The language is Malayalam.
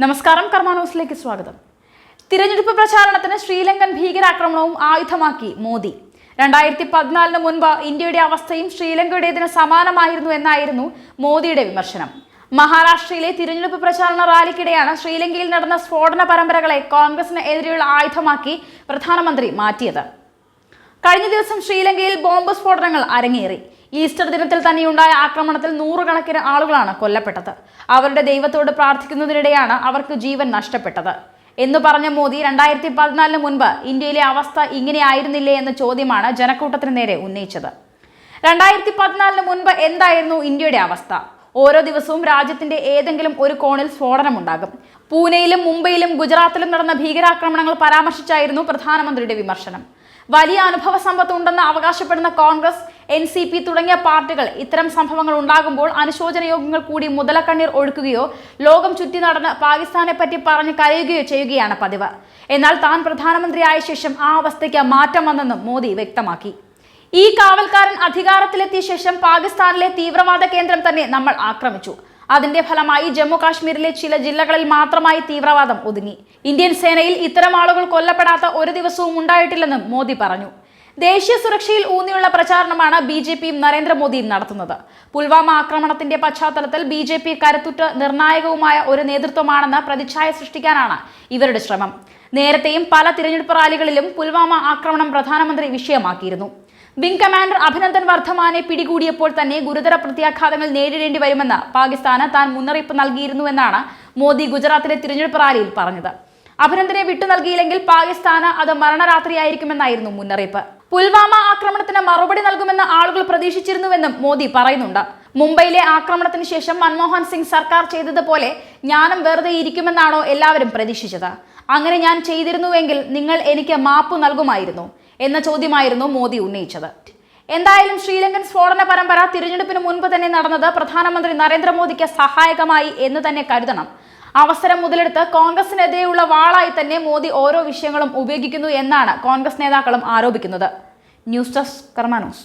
നമസ്കാരം, കർമ്മ ന്യൂസിലേക്ക് സ്വാഗതം. തിരഞ്ഞെടുപ്പ് പ്രചാരണത്തിന് ശ്രീലങ്കൻ ഭീകരാക്രമണവും ആയുധമാക്കി മോദി. 2014 മുൻപ് ഇന്ത്യയുടെ അവസ്ഥയും ശ്രീലങ്കയുടേതിന് സമാനമായിരുന്നു എന്നായിരുന്നു മോദിയുടെ വിമർശനം. മഹാരാഷ്ട്രയിലെ തിരഞ്ഞെടുപ്പ് പ്രചാരണ റാലിക്കിടെയാണ് ശ്രീലങ്കയിൽ നടന്ന സ്ഫോടന പരമ്പരകളെ കോൺഗ്രസിന് എതിരെയുള്ള ആയുധമാക്കി പ്രധാനമന്ത്രി മാറ്റിയത്. കഴിഞ്ഞ ദിവസം ശ്രീലങ്കയിൽ ബോംബ് സ്ഫോടനങ്ങൾ അരങ്ങേറി. ഈസ്റ്റർ ദിനത്തിൽ തന്നെയുണ്ടായ ആക്രമണത്തിൽ നൂറുകണക്കിന് ആളുകളാണ് കൊല്ലപ്പെട്ടത്. അവരുടെ ദൈവത്തോട് പ്രാർത്ഥിക്കുന്നതിനിടെയാണ് അവർക്ക് ജീവൻ നഷ്ടപ്പെട്ടത് എന്ന് പറഞ്ഞ മോദി 2014 മുൻപ് ഇന്ത്യയിലെ അവസ്ഥ ഇങ്ങനെയായിരുന്നില്ലേ എന്ന ചോദ്യമാണ് ജനക്കൂട്ടത്തിന് നേരെ ഉന്നയിച്ചത്. 2014 മുൻപ് എന്തായിരുന്നു ഇന്ത്യയുടെ അവസ്ഥ? ഓരോ ദിവസവും രാജ്യത്തിന്റെ ഏതെങ്കിലും ഒരു കോണിൽ സ്ഫോടനമുണ്ടാകും. പൂനെയിലും മുംബൈയിലും ഗുജറാത്തിലും നടന്ന ഭീകരാക്രമണങ്ങൾ പരാമർശിച്ചായിരുന്നു പ്രധാനമന്ത്രിയുടെ വിമർശനം. വലിയ അനുഭവ സമ്പത്ത് ഉണ്ടെന്ന് അവകാശപ്പെടുന്ന കോൺഗ്രസ്, NCP തുടങ്ങിയ പാർട്ടികൾ ഇത്തരം സംഭവങ്ങൾ ഉണ്ടാകുമ്പോൾ അനുശോചന യോഗങ്ങൾ കൂടി മുതലക്കണ്ണീർ ഒഴുക്കുകയോ ലോകം ചുറ്റി നടന്ന് പാകിസ്ഥാനെ പറ്റി പറഞ്ഞ് കരയുകയോ ചെയ്യുകയാണ് പതിവ്. എന്നാൽ താൻ പ്രധാനമന്ത്രിയായ ശേഷം ആ അവസ്ഥയ്ക്ക് മാറ്റം വന്നെന്നും മോദി വ്യക്തമാക്കി. ഈ കാവൽക്കാരൻ അധികാരത്തിലെത്തിയ ശേഷം പാകിസ്ഥാനിലെ തീവ്രവാദ കേന്ദ്രം തന്നെ നമ്മൾ ആക്രമിച്ചു. അതിന്റെ ഫലമായി ജമ്മു കാശ്മീരിലെ ചില ജില്ലകളിൽ മാത്രമായി തീവ്രവാദം ഒതുങ്ങി. ഇന്ത്യൻ സേനയിൽ ഇത്തരം ആളുകൾ കൊല്ലപ്പെടാത്ത ഒരു ദിവസവും ഉണ്ടായിട്ടില്ലെന്നും മോദി പറഞ്ഞു. ദേശീയ സുരക്ഷയിൽ ഊന്നിയുള്ള പ്രചാരണമാണ് BJPയും നരേന്ദ്രമോദിയും നടത്തുന്നത്. പുൽവാമ ആക്രമണത്തിന്റെ പശ്ചാത്തലത്തിൽ BJP കരുത്തുറ്റ നിർണായകവുമായ ഒരു നേതൃത്വമാണെന്ന് പ്രതിച്ഛായ സൃഷ്ടിക്കാനാണ് ഇവരുടെ ശ്രമം. നേരത്തെയും പല തിരഞ്ഞെടുപ്പ് റാലികളിലും പുൽവാമ ആക്രമണം പ്രധാനമന്ത്രി വിഷയമാക്കിയിരുന്നു. വിംഗ് കമാൻഡർ അഭിനന്ദൻ വർദ്ധമാനെ പിടികൂടിയപ്പോൾ തന്നെ ഗുരുതര പ്രത്യാഘാതങ്ങൾ നേരിടേണ്ടി വരുമെന്ന് പാകിസ്ഥാന് താൻ മുന്നറിയിപ്പ് നൽകിയിരുന്നുവെന്നാണ് മോദി ഗുജറാത്തിലെ തിരഞ്ഞെടുപ്പ് റാലിയിൽ പറഞ്ഞത്. അഭിനന്ദനെ വിട്ടു നൽകിയില്ലെങ്കിൽ പാകിസ്ഥാന് അത് മരണരാത്രിയായിരിക്കുമെന്നായിരുന്നു മുന്നറിയിപ്പ്. പുൽവാമ ആക്രമണത്തിന് മറുപടി നൽകുമെന്ന് ആളുകൾ പ്രതീക്ഷിച്ചിരുന്നുവെന്നും മോദി പറയുന്നുണ്ട്. മുംബൈയിലെ ആക്രമണത്തിന് ശേഷം മൻമോഹൻ സിംഗ് സർക്കാർ ചെയ്തതുപോലെ ഞാനും വെറുതെ ഇരിക്കുമെന്നാണോ എല്ലാവരും പ്രതീക്ഷിച്ചത്? അങ്ങനെ ഞാൻ ചെയ്തിരുന്നുവെങ്കിൽ നിങ്ങൾ എനിക്ക് മാപ്പ് നൽകുമായിരുന്നു എന്ന ചോദ്യമായിരുന്നു മോദി ഉന്നയിച്ചത്. എന്തായാലും ശ്രീലങ്കൻ സ്ഫോടന പരമ്പര തിരഞ്ഞെടുപ്പിന് മുൻപ് തന്നെ നടന്നത് പ്രധാനമന്ത്രി നരേന്ദ്രമോദിക്ക് സഹായകമായി എന്ന് തന്നെ കരുതണം. അവസരം മുതലെടുത്ത് കോൺഗ്രസിനെതിരെയുള്ള വാളായി തന്നെ മോദി ഓരോ വിഷയങ്ങളും ഉപയോഗിക്കുന്നു എന്നാണ് കോൺഗ്രസ് നേതാക്കളും ആരോപിക്കുന്നത്. ന്യൂസ് ഡെസ്ക്, കർമ്മ ന്യൂസ്.